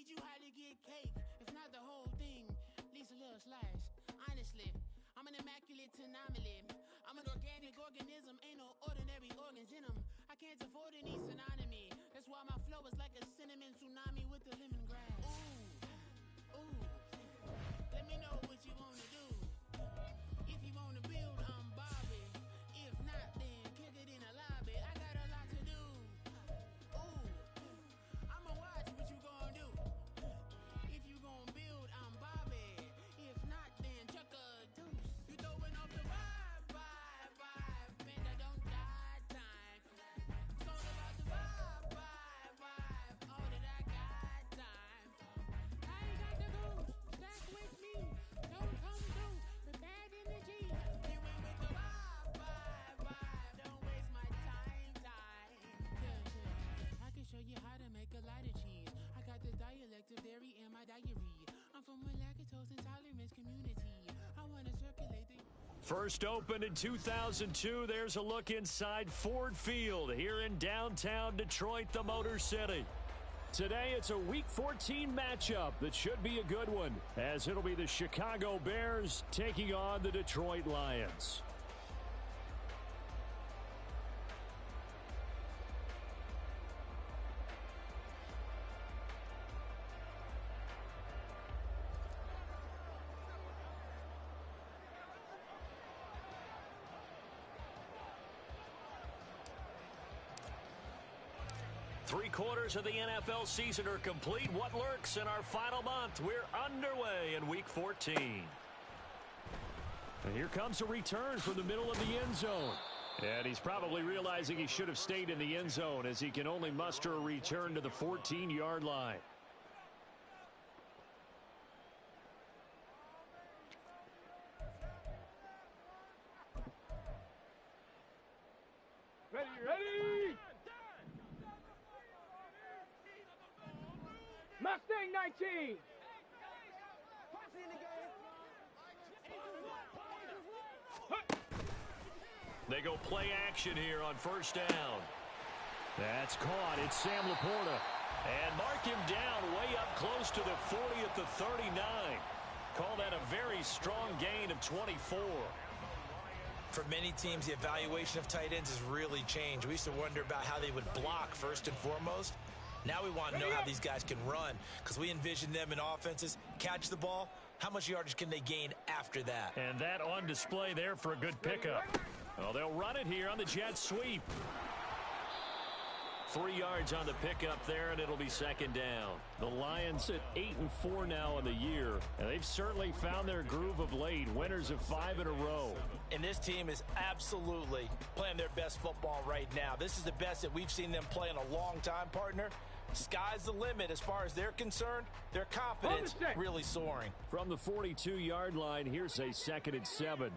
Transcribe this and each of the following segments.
teach you how to get cake. If not the whole thing, at least a little slice. Honestly, I'm an immaculate anomaly. I'm an organic organism, ain't no ordinary organs in them. I can't afford any synonymy. That's why my flow is like a cinnamon tsunami with the lemongrass. Ooh, ooh. Let me know what you wanna do. If you wanna build, I'm Bobby. If not, then kick it in the lobby. I got a lot to do. Ooh, I'ma watch what you gonna do. If you gonna build, I'm Bobby. If not, then chuck a deuce. You throwing off the vibe. And I don't got time. It's all about the vibe. All that I got time. I ain't got the goose. Stack with me. Don't come through with bad energy. You ain't with the vibe. Don't waste my time. Yeah. I can show you how to make a lot of cheese. I got the dialect of dairy in my diary. I'm from a lactose intolerance community. I want to circulate the... First opened in 2002, there's a look inside Ford Field here in downtown Detroit, the Motor City. Today, it's a Week 14 matchup that should be a good one, as it'll be the Chicago Bears taking on the Detroit Lions. Three-quarters of the NFL season are complete. What lurks in our final month? We're underway in Week 14. And here comes a return from the middle of the end zone. And he's probably realizing he should have stayed in the end zone as he can only muster a return to the 14-yard line. Ready! Mustang 19! They go play action here on first down. That's caught. It's Sam Laporta. And mark him down way up close to the 40 at the 39. Call that a very strong gain of 24. For many teams, the evaluation of tight ends has really changed. We used to wonder about how they would block first and foremost. Now we want to know how these guys can run, because we envision them in offenses, catch the ball, how much yardage can they gain after that? And that on display there for a good pickup. Well, they'll run it here on the jet sweep. 3 yards on the pickup there, and it'll be second down. The Lions at 8-4 now in the year, and they've certainly found their groove of late, winners of 5 in a row. And this team is absolutely playing their best football right now. This is the best that we've seen them play in a long time, partner. Sky's the limit as far as they're concerned. Their confidence really soaring. From the 42-yard line, here's a 2nd and 7.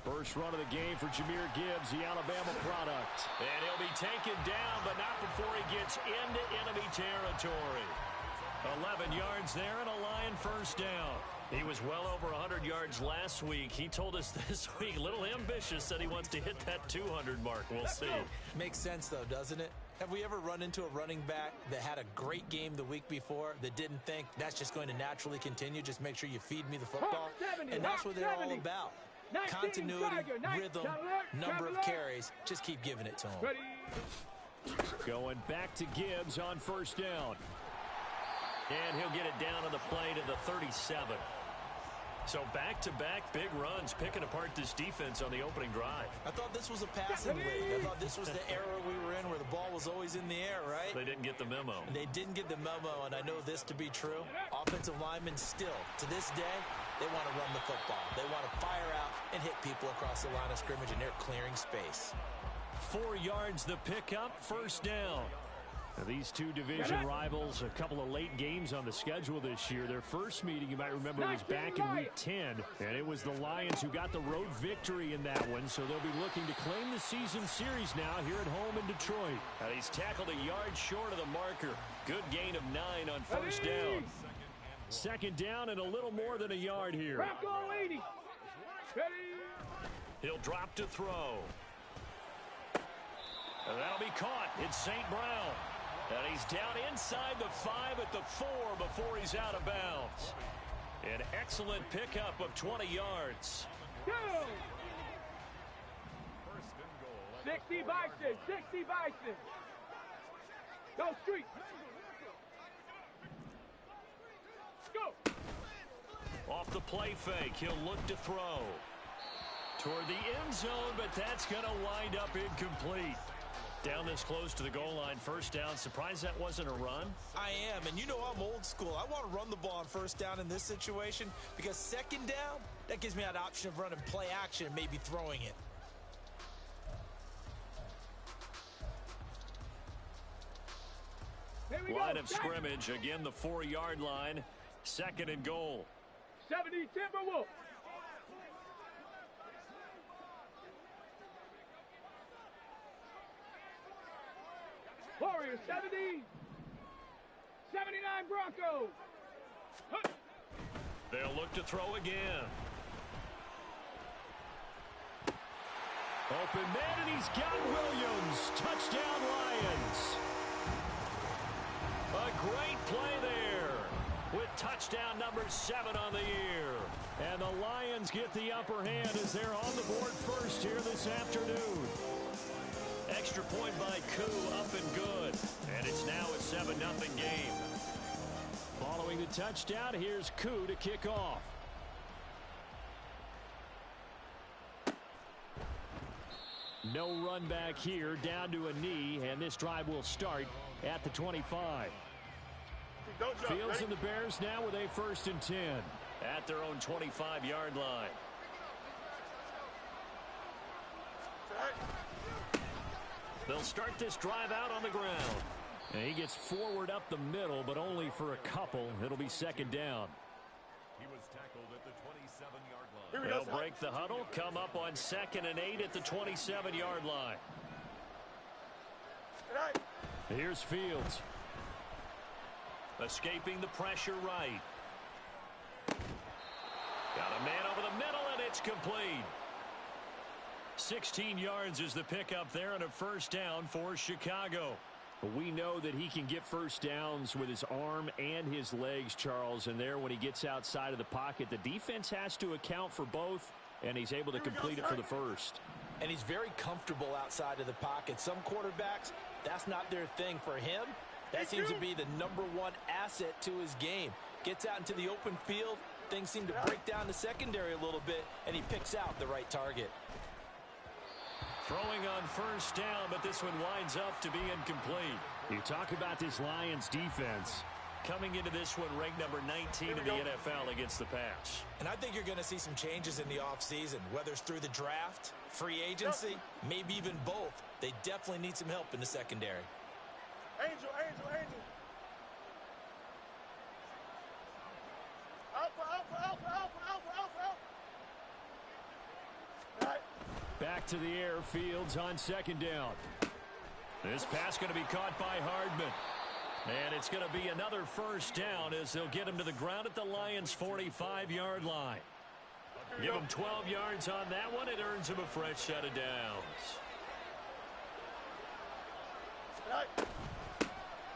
First run of the game for Jahmyr Gibbs, the Alabama product. And he'll be taken down, but not before he gets into enemy territory. 11 yards there and a Lion first down. He was well over 100 yards last week. He told us this week, a little ambitious, that he wants to hit that 200 mark. We'll see. Makes sense, though, doesn't it? Have we ever run into a running back that had a great game the week before that didn't think that's just going to naturally continue? Just make sure you feed me the football. And that's what they're all about. Continuity, rhythm, number of carries. Just keep giving it to him. Going back to Gibbs on first down. And he'll get it down on the play to the 37. So back-to-back big runs picking apart this defense on the opening drive. I thought this was a passing league. I thought this was the era we were in where the ball was always in the air, right? They didn't get the memo. They didn't get the memo, and I know this to be true. Offensive linemen still, to this day, they want to run the football. They want to fire out and hit people across the line of scrimmage, and they're clearing space. 4 yards the pickup, first down. Now, these two division rivals, a couple of late games on the schedule this year. Their first meeting, you might remember, was back in Week 10, and it was the Lions who got the road victory in that one, so they'll be looking to claim the season series now here at home in Detroit. And he's tackled a yard short of the marker. Good gain of 9 on first down. Second down and a little more than a yard here. He'll drop to throw. And that'll be caught. It's St. Brown. And he's down inside the 5 at the 4 before he's out of bounds. An excellent pickup of 20 yards. Go! 60 Bison, 60 Bison. Go street. Go. Off the play fake, he'll look to throw. Toward the end zone, but that's going to wind up incomplete. Down this close to the goal line, first down. Surprised that wasn't a run? I am, and you know I'm old school. I want to run the ball on first down in this situation because second down, that gives me that option of running play action and maybe throwing it. Line of scrimmage, again the 4-yard line, 2nd and goal. 70 Timberwolves. Warriors 70. 79 Broncos. They'll look to throw again. Open man, and he's got Williams. Touchdown, Lions. A great play there with touchdown number 7 on the year. And the Lions get the upper hand as they're on the board first here this afternoon. Extra point by Koo, up and good. And it's now a 7-0 game. Following the touchdown, here's Koo to kick off. No run back here, down to a knee, and this drive will start at the 25. Fields and the Bears now with a 1st and 10 at their own 25-yard line. They'll start this drive out on the ground. And he gets forward up the middle, but only for a couple. It'll be 2nd down. He was tackled at the 27-yard line. They'll break the huddle, come up on 2nd and 8 at the 27-yard line. Here's Fields. Escaping the pressure right. Got a man over the middle, and it's complete. 16 yards is the pickup there, and a 1st down for Chicago. We know that he can get first downs with his arm and his legs, Charles, and there when he gets outside of the pocket, the defense has to account for both, and he's able to complete it for the 1st. And he's very comfortable outside of the pocket. Some quarterbacks, that's not their thing. For him, that seems to be the number 1 asset to his game. Gets out into the open field, things seem to break down the secondary a little bit, and he picks out the right target. Throwing on 1st down, but this one winds up to be incomplete. You talk about this Lions defense. Coming into this one ranked number 19 in the NFL against the pass. And I think you're going to see some changes in the offseason, whether it's through the draft, free agency, maybe even both. They definitely need some help in the secondary. Angel. Back to the air, Fields on 2nd down. This pass going to be caught by Hardman. And it's going to be another 1st down as they'll get him to the ground at the Lions' 45-yard line. Give him 12 yards on that one. It earns him a fresh set of downs.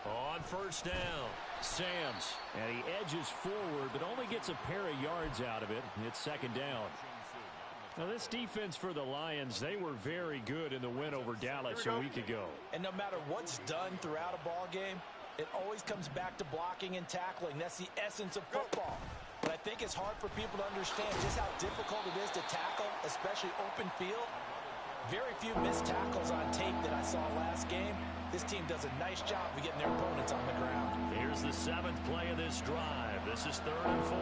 On 1st down, Sams. And he edges forward, but only gets a pair of yards out of it. It's 2nd down. Now, this defense for the Lions, they were very good in the win over Dallas a week ago. And no matter what's done throughout a ball game, it always comes back to blocking and tackling. That's the essence of football. But I think it's hard for people to understand just how difficult it is to tackle, especially open field. Very few missed tackles on tape that I saw last game. This team does a nice job of getting their opponents on the ground. Here's the 7th play of this drive. This is 3rd and 4.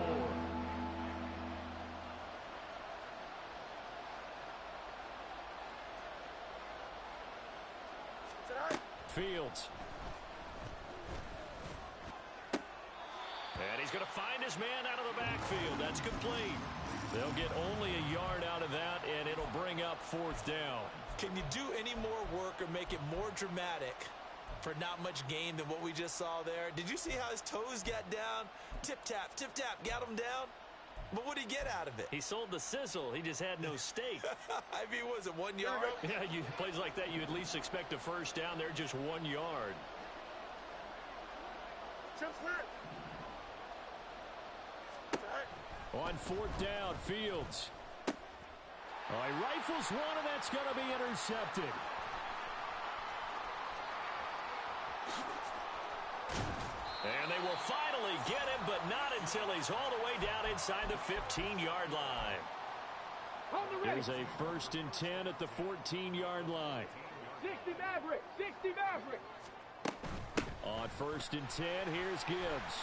Fields. And he's going to find his man out of the backfield. That's complete. They'll get only a yard out of that, and it'll bring up 4th down. Can you do any more work or make it more dramatic for not much gain than what we just saw there? Did you see how his toes got down? Tip-tap, got him down. But what did he get out of it? He sold the sizzle. He just had no steak. I mean, was it 1 yard? Yeah, plays like that, you at least expect a 1st down there, just 1 yard. On fourth down, Fields. He rifles one, and that's going to be intercepted. And they will finally get him, but not until he's all the way down inside the 15-yard line. There's a 1st and 10 at the 14-yard line. 60 Maverick, 60 Maverick. On 1st and 10, here's Gibbs.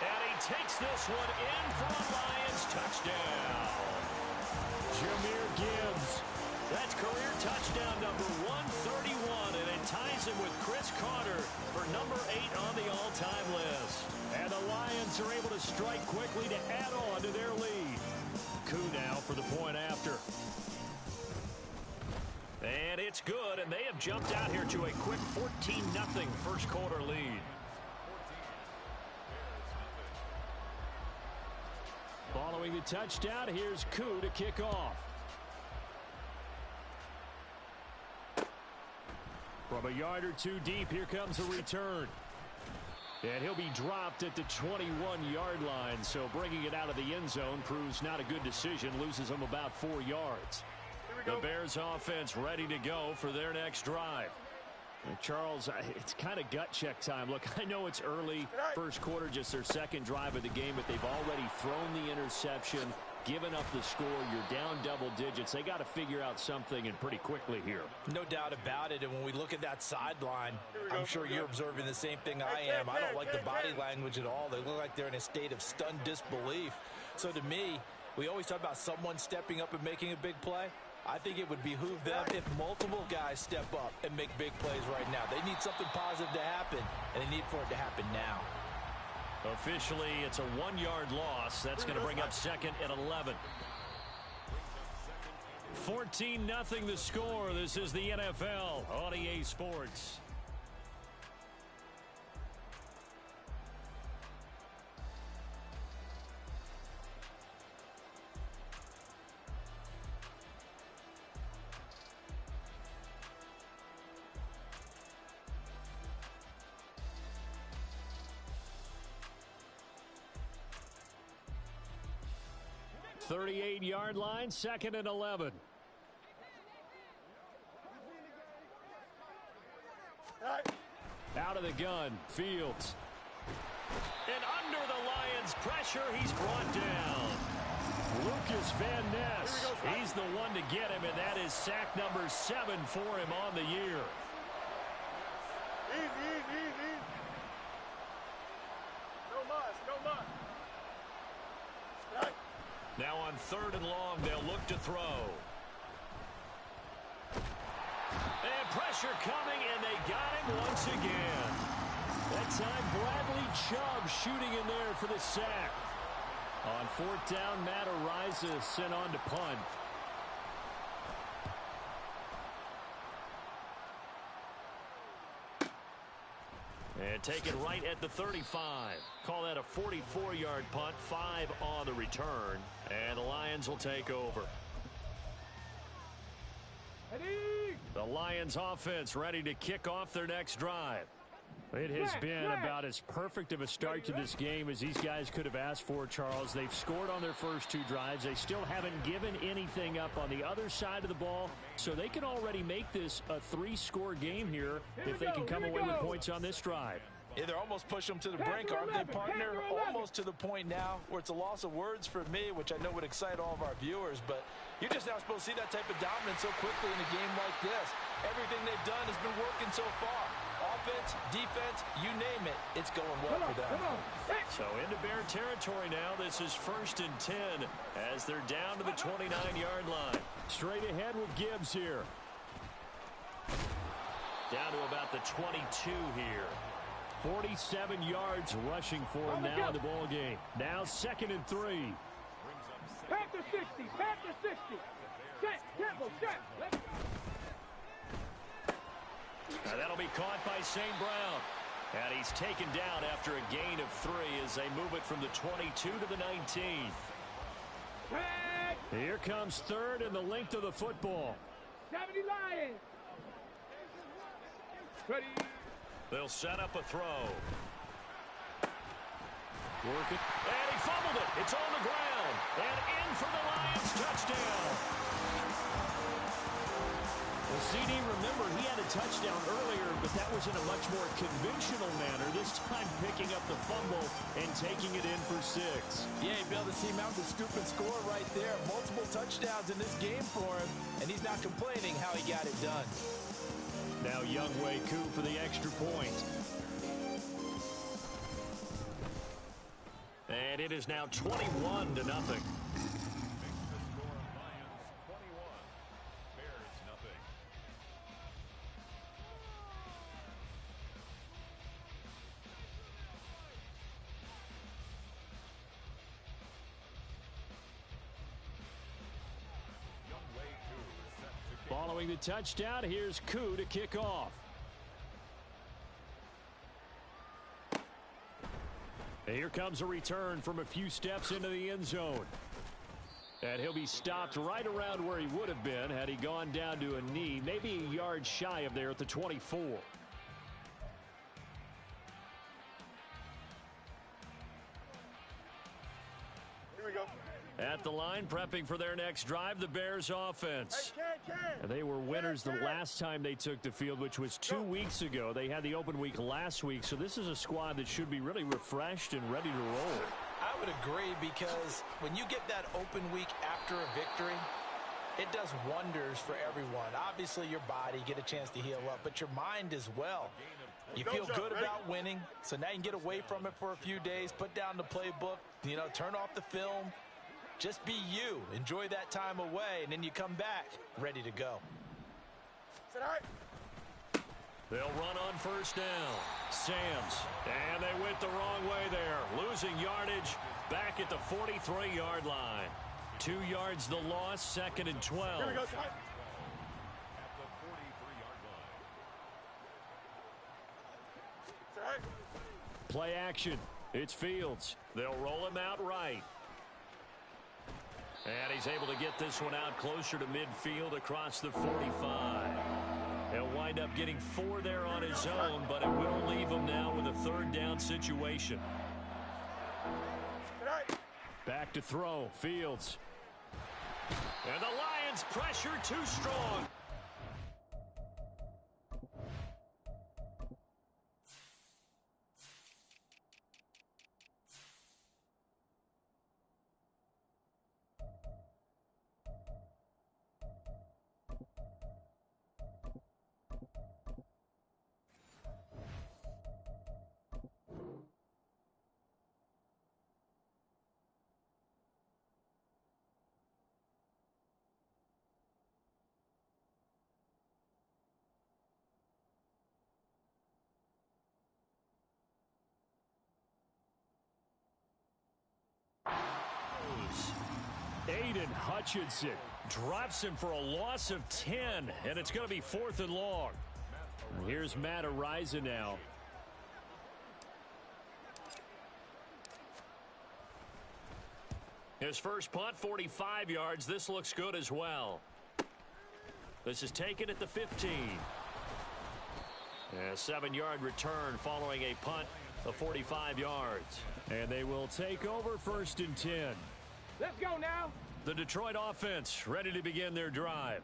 And he takes this one in for a Lions touchdown. Jahmyr Gibbs. That's career touchdown number 131, and it ties him with Chris Carter for number 8 on the all-time list. And the Lions are able to strike quickly to add on to their lead. Coup now for the point after. And it's good, and they have jumped out here to a quick 14-0 first quarter lead. Following the touchdown, here's Coup to kick off. From a yard or two deep, here comes a return. And he'll be dropped at the 21-yard line, so bringing it out of the end zone proves not a good decision, loses him about 4 yards. The Bears offense ready to go for their next drive. Charles, it's kind of gut check time. Look, I know it's early, first quarter, just their second drive of the game, but they've already thrown the interception, given up the score. You're down double digits. They got to figure out something, and pretty quickly here. No doubt about it, and when we look at that sideline, I'm sure you're observing the same thing I am. I don't like the body language at all. They look like they're in a state of stunned disbelief. So to me, we always talk about someone stepping up and making a big play. I think it would behoove them if multiple guys step up and make big plays right now. They need something positive to happen, and they need for it to happen now. Officially, it's a 1-yard loss. That's going to bring up 2nd and 11. 14-0 the score. This is the NFL on EA Sports. The 38-yard line, 2nd and 11. Out of the gun, Fields. And under the Lions' pressure, he's brought down. Lucas Van Ness, he's the one to get him, and that is sack number 7 for him on the year. Easy. No muss. Now on 3rd and long, they'll look to throw. And pressure coming, and they got him once again. That time, Bradley Chubb shooting in there for the sack. On 4th down, Matt Ariza sent on to punt. And take it right at the 35. Call that a 44-yard punt, 5 on the return. And the Lions will take over. The Lions offense ready to kick off their next drive. It has been about as perfect of a start to this game as these guys could have asked for, Charles. They've scored on their first 2 drives. They still haven't given anything up on the other side of the ball, so they can already make this a 3-score game here if they can come away with points on this drive. Yeah, they're almost pushing them to the brink, aren't they, partner? Almost to the point now where it's a loss of words for me, which I know would excite all of our viewers, but you're just now supposed to see that type of dominance so quickly in a game like this. Everything they've done has been working so far. Offense, defense, you name it, it's going well for them. So into Bear territory now. This is 1st and 10 as they're down to the 29-yard line. Straight ahead with Gibbs here. Down to about the 22 here. 47 yards rushing for him now in the ball game. Now 2nd and 3. Panther 60. Set, tempo, set. Let's go. Now that'll be caught by St. Brown. And he's taken down after a gain of 3 as they move it from the 22 to the 19. Here comes 3rd and the length of the football. 70 Lions. Ready. They'll set up a throw. Working. And he fumbled it. It's on the ground. And in for the Lions touchdown. Well, CD, remember, he had a touchdown earlier, but that was in a much more conventional manner. This time picking up the fumble and taking it in for 6. Yeah, he bailed his team out with the scoop and score right there. Multiple touchdowns in this game for him, and he's not complaining how he got it done. Now Younghoe Koo for the extra point. And it is now 21-0. Following the touchdown, here's Koo to kick off. And here comes a return from a few steps into the end zone. And he'll be stopped right around where he would have been had he gone down to a knee, maybe a yard shy of there at the 24. Here we go. At the line, prepping for their next drive, the Bears offense. And they were winners the last time they took the field, which was 2 weeks ago. They had the open week last week, so this is a squad that should be really refreshed and ready to roll. I would agree, because when you get that open week after a victory, it does wonders for everyone. Obviously, your body, get a chance to heal up, but your mind as well. You feel good about winning, so now you can get away from it for a few days, put down the playbook, turn off the film. Just be you. Enjoy that time away, and then you come back ready to go. They'll run on first down. Sams. And they went the wrong way there. Losing yardage back at the 43-yard line. 2 yards the loss, 2nd and 12. Here we go. At the 43-yard line. Play action. It's Fields. They'll roll him out right. And he's able to get this one out closer to midfield across the 45. He'll wind up getting 4 there on his own, but it will leave him now with a 3rd down situation. Back to throw. Fields. And the Lions pressure too strong. Aiden Hutchinson drops him for a loss of 10, and it's going to be 4th and long. And here's Matt Ariza now. His first punt, 45 yards. This looks good as well. This is taken at the 15. A 7-yard return following a punt of 45 yards. And they will take over 1st and 10. Let's go now. The Detroit offense ready to begin their drive.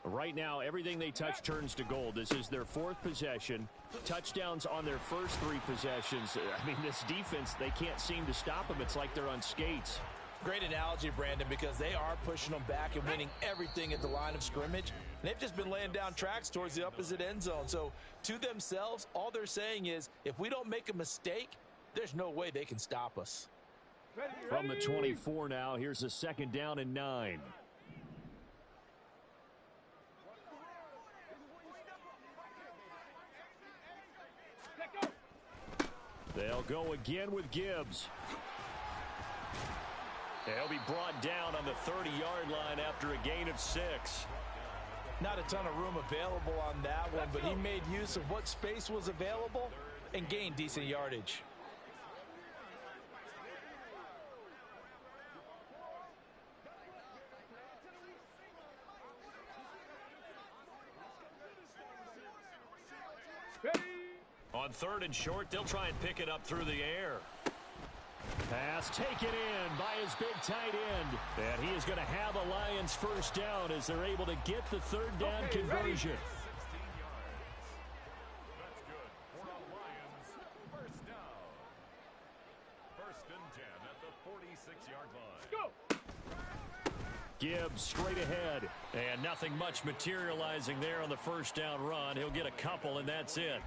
Right now, everything they touch turns to gold. This is their 4th possession. Touchdowns on their first 3 possessions. I mean, this defense, they can't seem to stop them. It's like they're on skates. Great analogy, Brandon, because they are pushing them back and winning everything at the line of scrimmage. And they've just been laying down tracks towards the opposite end zone. So to themselves, all they're saying is, if we don't make a mistake, there's no way they can stop us. From the 24 now, here's a 2nd down and 9. They'll go again with Gibbs. They'll be brought down on the 30-yard line after a gain of 6. Not a ton of room available on that one, but he made use of what space was available and gained decent yardage. On 3rd and short, they'll try and pick it up through the air. Pass taken in by his big tight end. And he is going to have a Lions first down as they're able to get the 3rd down conversion. 16 yards. That's good for a Lions first down. 1st and 10 at the 46-yard line. Go! Gibbs straight ahead. And nothing much materializing there on the first down run. He'll get a couple, and that's it.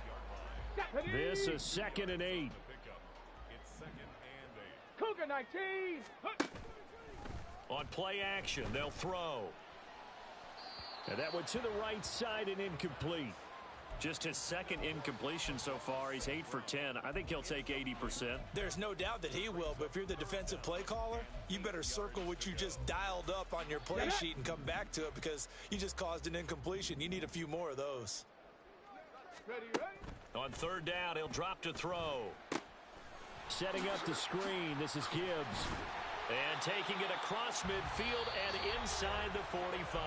This is 2nd and 8. It's 2nd and 8. Cougar 19! On play action, they'll throw. And that went to the right side and incomplete. Just his 2nd incompletion so far. He's 8 for 10. I think he'll take 80%. There's no doubt that he will, but if you're the defensive play caller, you better circle what you just dialed up on your play sheet and come back to it because you just caused an incompletion. You need a few more of those. Ready? On 3rd down, he'll drop to throw. Setting up the screen, this is Gibbs. And taking it across midfield and inside the 45.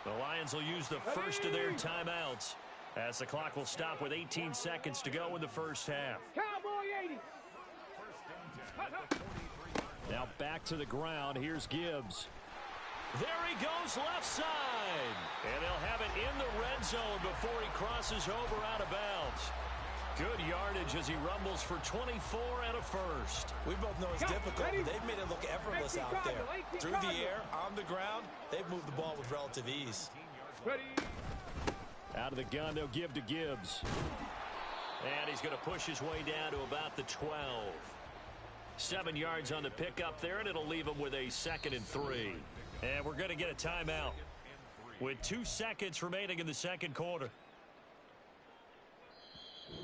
The Lions will use the first of their timeouts as the clock will stop with 18 seconds to go in the first half. Cowboy 80! Now back to the ground. Here's Gibbs. There he goes left side. And they'll have it in the red zone before he crosses over out of bounds. Good yardage as he rumbles for 24 and a first. We both know it's difficult, but they've made it look effortless out there. Through the air, on the ground, they've moved the ball with relative ease. Ready? Out of the gun, they'll give to Gibbs. And he's going to push his way down to about the 12. 7 yards on the pickup there, and it'll leave him with a 2nd and 3. And we're going to get a timeout with 2 seconds remaining in the second quarter.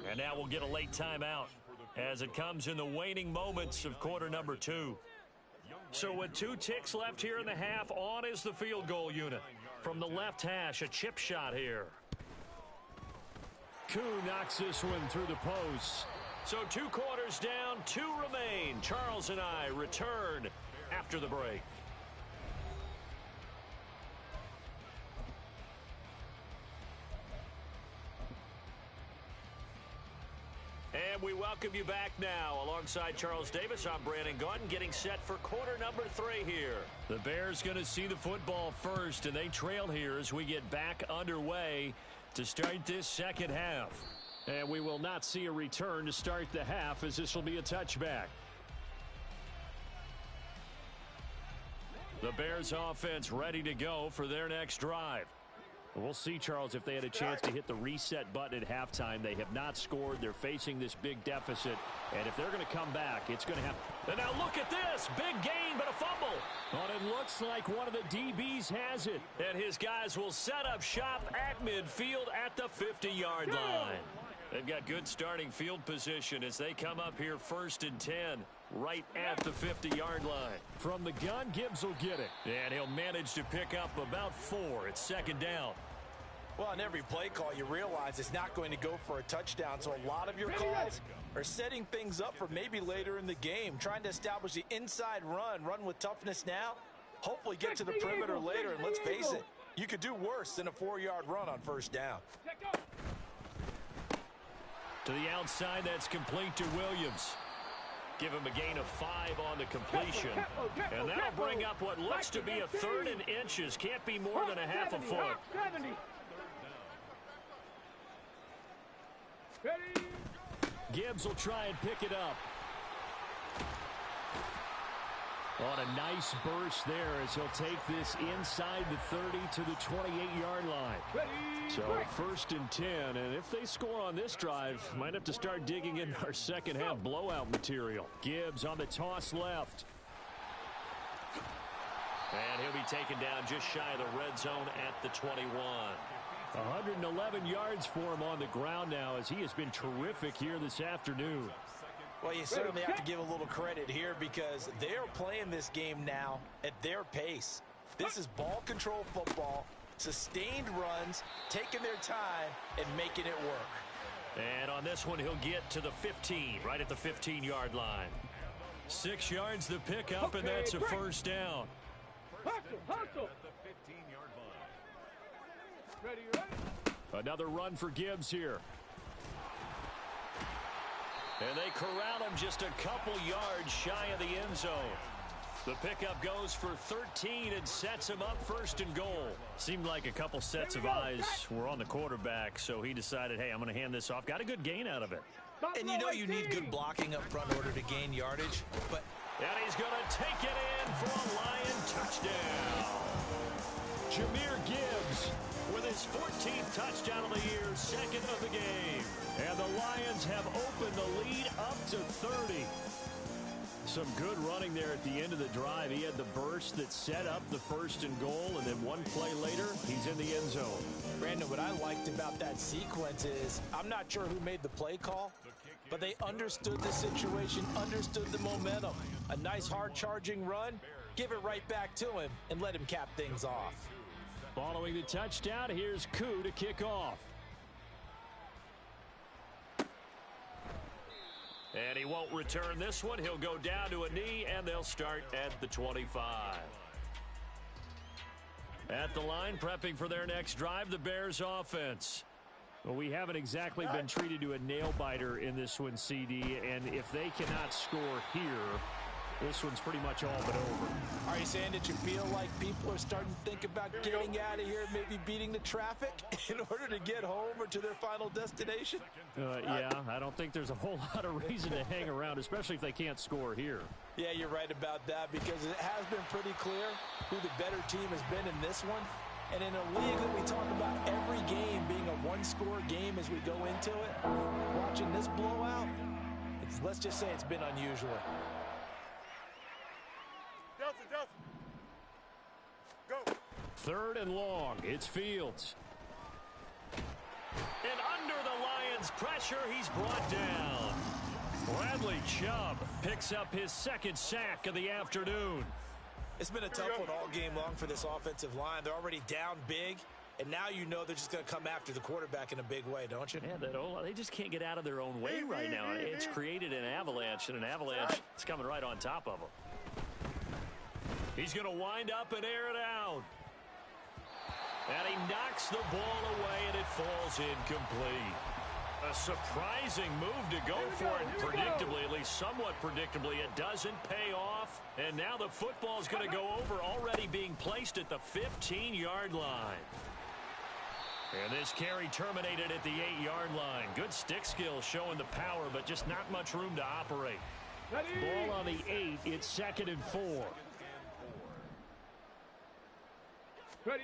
And now we'll get a late timeout as it comes in the waning moments of quarter number 2. So with 2 ticks left here in the half, on is the field goal unit. From the left hash, a chip shot here. Koo knocks this one through the post. So 2 quarters down, 2 remain. Charles and I return after the break. And we welcome you back now. Alongside Charles Davis, I'm Brandon Gaudin, getting set for quarter number 3 here. The Bears going to see the football first, and they trail here as we get back underway to start this second half. And we will not see a return to start the half, as this will be a touchback. The Bears offense ready to go for their next drive. We'll see, Charles, if they had a chance to hit the reset button at halftime. They have not scored. They're facing this big deficit. And if they're going to come back, it's going to have... And now look at this. Big gain, but a fumble. But it looks like one of the DBs has it. And his guys will set up shop at midfield at the 50-yard line. They've got good starting field position as they come up here 1st and 10. Right at the 50-yard line. From the gun, Gibbs will get it. And he'll manage to pick up about 4. It's 2nd down. Well, on every play call, you realize it's not going to go for a touchdown. So a lot of your calls are setting things up for maybe later in the game. Trying to establish the inside run with toughness now. Hopefully get to the perimeter later. And let's face it, you could do worse than a 4-yard run on 1st down. To the outside, that's complete to Williams. Give him a gain of 5 on the completion. And that'll bring up what looks to be a 3rd and inches. Can't be more than a half a foot. Gibbs will try and pick it up. On a nice burst there as he'll take this inside the 30 to the 28-yard line. So 1st and 10, and if they score on this drive, might have to start digging in our second half blowout material. Gibbs on the toss left. And he'll be taken down just shy of the red zone at the 21. 111 yards for him on the ground now as he has been terrific here this afternoon. Well, you certainly have to give a little credit here because they're playing this game now at their pace. This is ball control football, sustained runs, taking their time, and making it work. And on this one, he'll get to the 15, right at the 15-yard line. 6 yards the pickup, and that's a 1st down. Hustle. Another run for Gibbs here. And they corral him just a couple yards shy of the end zone. The pickup goes for 13 and sets him up first and goal. Seemed like a couple sets of eyes were on the quarterback, so he decided, hey, I'm going to hand this off. Got a good gain out of it. And you know you need good blocking up front in order to gain yardage. And he's going to take it in for a Lion touchdown. Jameer Gibbs with his 14th touchdown of the year, second of the game. And the Lions have opened the lead up to 30. Some good running there at the end of the drive. He had the burst that set up the first and goal, and then one play later, he's in the end zone. Brandon, what I liked about that sequence is I'm not sure who made the play call, but they understood the situation, understood the momentum. A nice hard-charging run, give it right back to him, and let him cap things off. Following the touchdown, here's Koo to kick off. And he won't return this one. He'll go down to a knee, and they'll start at the 25. At the line, prepping for their next drive, the Bears offense. Well, we haven't exactly been treated to a nail-biter in this one, CD, and if they cannot score here, this one's pretty much all but over. Are you saying that you feel like people are starting to think about getting out of here, maybe beating the traffic in order to get home or to their final destination? Yeah, I don't think there's a whole lot of reason to hang around, especially if they can't score here. Yeah, you're right about that because it has been pretty clear who the better team has been in this one. And in a league that we talk about every game being a one-score game as we go into it, watching this blowout, let's just say it's been unusual. Go. Third and long. It's Fields. And under the Lions' pressure, he's brought down. Bradley Chubb picks up his second sack of the afternoon. It's been a tough one all game long for this offensive line. They're already down big, and now you know they're just going to come after the quarterback in a big way, don't you? Yeah, they just can't get out of their own way right now. It's created an avalanche, and an avalanche is coming right on top of them. He's going to wind up and air it out. And he knocks the ball away, and it falls incomplete. A surprising move to go for it predictably, at least somewhat predictably. It doesn't pay off, and now the football's going to go over, already being placed at the 15-yard line. And this carry terminated at the 8-yard line. Good stick skill showing the power, but just not much room to operate. Ball on the 8, it's 2nd and 4. Ready.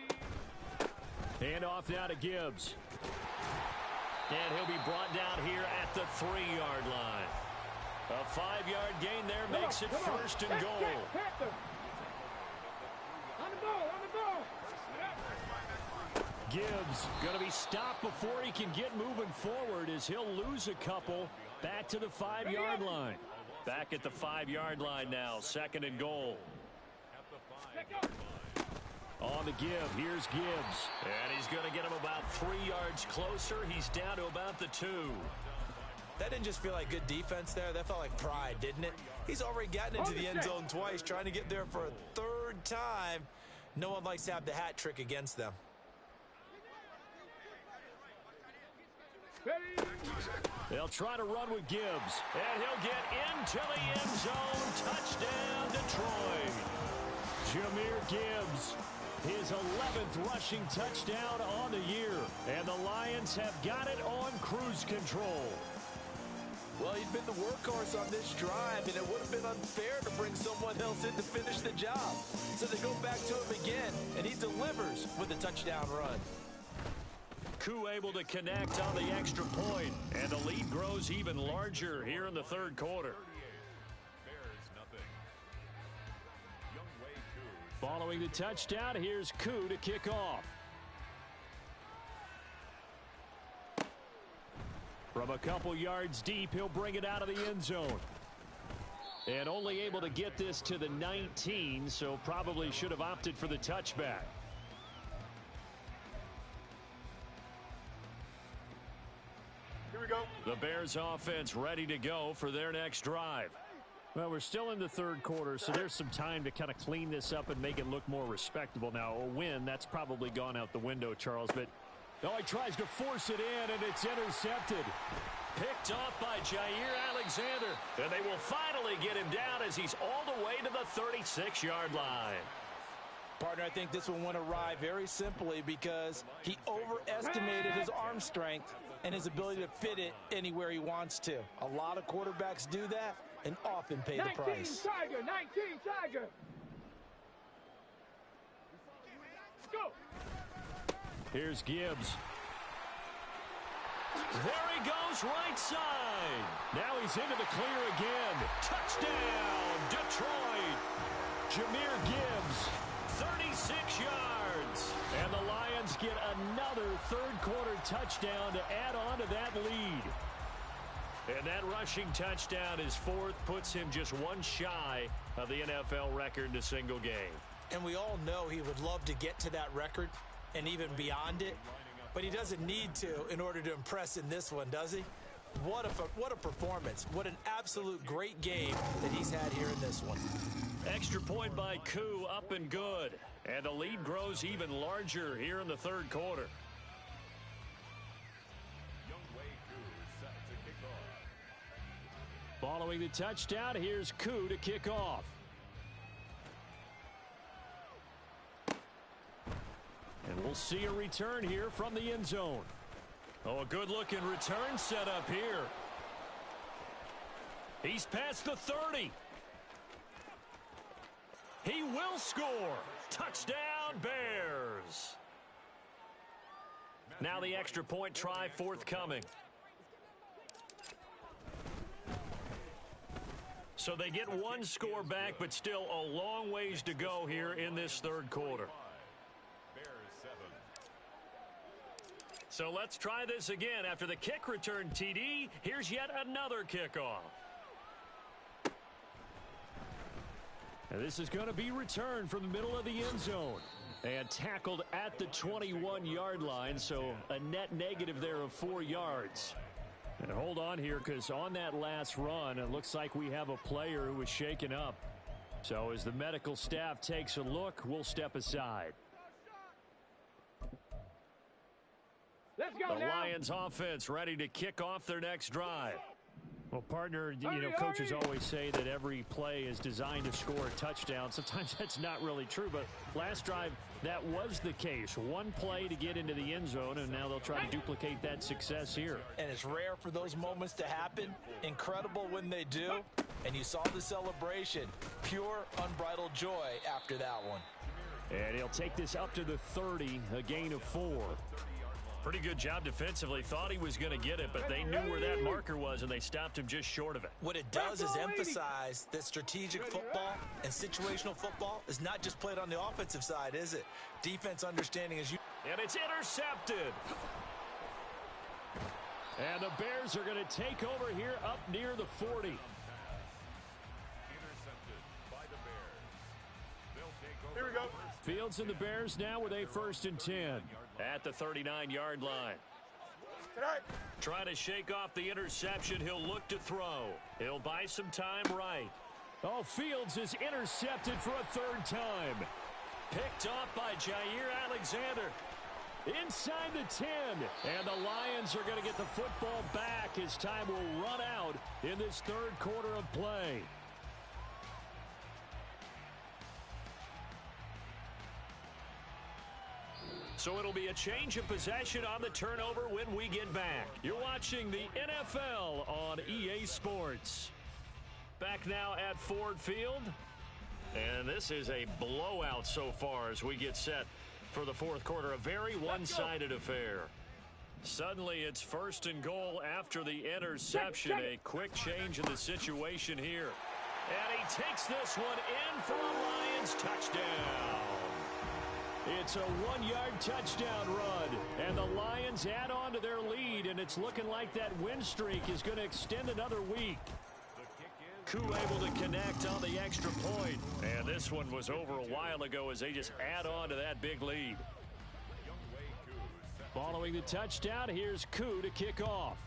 Hand off now to Gibbs. And he'll be brought down here at the 3-yard line. A 5-yard gain there makes it first and goal. On the ball. Gibbs going to be stopped before he can get moving forward as he'll lose a couple back to the 5-yard line. Back at the 5-yard line now, 2nd and goal. On the give, here's Gibbs. And he's going to get him about 3 yards closer. He's down to about the 2. That didn't just feel like good defense there. That felt like pride, didn't it? He's already gotten into the end zone twice, trying to get there for a 3rd time. No one likes to have the hat trick against them. They'll try to run with Gibbs. And he'll get into the end zone. Touchdown, Detroit. Jameer Gibbs. His 11th rushing touchdown on the year. And the Lions have got it on cruise control. Well, he'd been the workhorse on this drive, and it would have been unfair to bring someone else in to finish the job. So they go back to him again, and he delivers with a touchdown run. Koo able to connect on the extra point, and the lead grows even larger here in the 3rd quarter. Following the touchdown, here's Koo to kick off. From a couple yards deep, he'll bring it out of the end zone. And only able to get this to the 19, so probably should have opted for the touchback. Here we go. The Bears offense ready to go for their next drive. Well, we're still in the 3rd quarter, so there's some time to kind of clean this up and make it look more respectable. Now, a win, that's probably gone out the window, Charles. But, he tries to force it in, and it's intercepted. Picked off by Jair Alexander. And they will finally get him down as he's all the way to the 36-yard line. Partner, I think this one went awry very simply because he overestimated his arm strength and his ability to fit it anywhere he wants to. A lot of quarterbacks do that and often pay the price. 19 Tiger. Go. Here's Gibbs. There he goes, right side. Now he's into the clear again. Touchdown, Detroit. Jahmyr Gibbs, 36 yards. And the Lions get another third-quarter touchdown to add on to that lead. And that rushing touchdown, his fourth, puts him just one shy of the NFL record in a single game. And we all know he would love to get to that record and even beyond it. But he doesn't need to in order to impress in this one, does he? What a performance. What an absolute great game that he's had here in this one. Extra point by Koo, up and good. And the lead grows even larger here in the third quarter. Following the touchdown, here's Koo to kick off. And we'll see a return here from the end zone. Oh, a good-looking return set up here. He's past the 30. He will score. Touchdown, Bears. Now the extra point try forthcoming. So they get one score back, but still a long ways to go here in this third quarter. So let's try this again. After the kick return TD, here's yet another kickoff. And this is going to be returned from the middle of the end zone. And tackled at the 21-yard line, so a net negative there of 4 yards. And hold on here, because on that last run, it looks like we have a player who was shaken up. So as the medical staff takes a look, we'll step aside. Let's go The now. Lions offense ready to kick off their next drive. Well, partner, coaches always say that every play is designed to score a touchdown. Sometimes that's not really true, but last drive, that was the case. One play to get into the end zone, and now they'll try to duplicate that success here. And it's rare for those moments to happen. Incredible when they do. And you saw the celebration. Pure, unbridled joy after that one. And he'll take this up to the 30, a gain of 4. Pretty good job defensively. Thought he was going to get it, but they knew where that marker was, and they stopped him just short of it. What it does is emphasize that strategic football and situational football is not just played on the offensive side, is it? Defense understanding is you. And it's intercepted. And the Bears are going to take over here up near the 40. Intercepted by the Bears. They'll take over. Here we go. Fields and the Bears now with a 1st and 10 at the 39-yard line. Trying to shake off the interception. He'll look to throw. He'll buy some time right. Oh, Fields is intercepted for a 3rd time. Picked off by Jair Alexander. Inside the 10. And the Lions are going to get the football back as time will run out in this third quarter of play. So it'll be a change of possession on the turnover when we get back. You're watching the NFL on EA Sports. Back now at Ford Field. And this is a blowout so far as we get set for the fourth quarter. A very one-sided affair. Suddenly it's 1st and goal after the interception. A quick change in the situation here. And he takes this one in for a Lions touchdown. It's a 1-yard touchdown run, and the Lions add on to their lead, and it's looking like that win streak is going to extend another week. Koo able to connect on the extra point, and this one was over a while ago as they just add on to that big lead. Following the touchdown, here's Koo to kick off.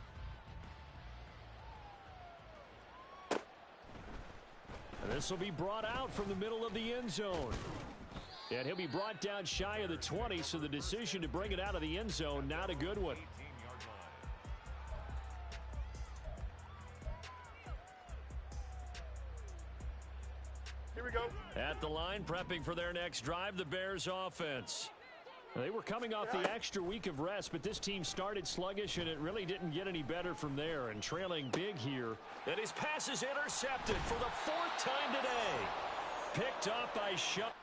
And this will be brought out from the middle of the end zone. And he'll be brought down shy of the 20, so the decision to bring it out of the end zone, not a good one. Here we go. At the line, prepping for their next drive, the Bears offense. They were coming off the extra week of rest, but this team started sluggish, and it really didn't get any better from there. And trailing big here. And his pass is intercepted for the 4th time today. Picked up by Shutt.